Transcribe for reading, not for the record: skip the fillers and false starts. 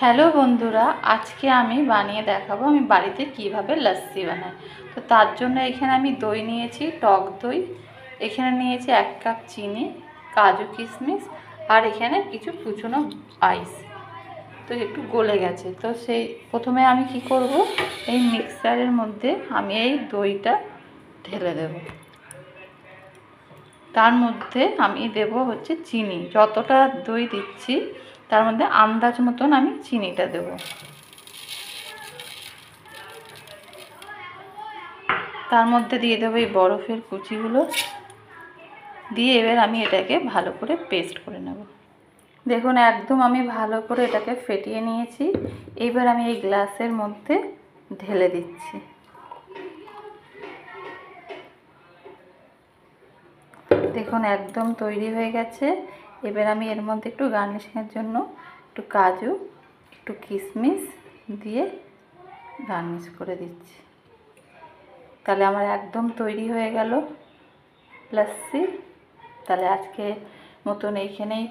Hello বন্ধুরা, আজকে আমি বানিয়ে দেখাবো আমি বাড়িতে কিভাবে লস্যি বানাই। তো তার জন্য এখানে আমি দই নিয়েছি, টক দই। এখানে নিয়েছি 1 কাপ চিনি, কাজু কিশমিশ, আর এখানে কিছু কুচনো আইস। তো একটু গলে গেছে, তো সেই প্রথমে আমি কি করব, এই মিক্সারের মধ্যে আমি এই দইটা ঢেলে দেব। তার মধ্যে আমি দেব হচ্ছে চিনি। যতটা দই দিচ্ছি তার মধ্যে আন্দাজ মতন আমি চিনিটা দেব। তার মধ্যে দিয়ে দেবো এই বরফের কুচিগুলো, দিয়ে এবার আমি এটাকে ভালো করে পেস্ট করে নেব। দেখুন একদম আমি ভালো করে এটাকে ফেটিয়ে নিয়েছি। এবার আমি এই গ্লাসের মধ্যে ঢেলে দিচ্ছি। দেখুন একদম তৈরি হয়ে গেছে। এবার আমি এর মধ্যে একটু গার্নিশিংয়ের জন্য একটু কাজু, একটু কিশমিশ দিয়ে গার্নিশ করে দিচ্ছি। তাহলে আমার একদম তৈরি হয়ে গেল লস্যি। তাহলে আজকে মতন এইখানেই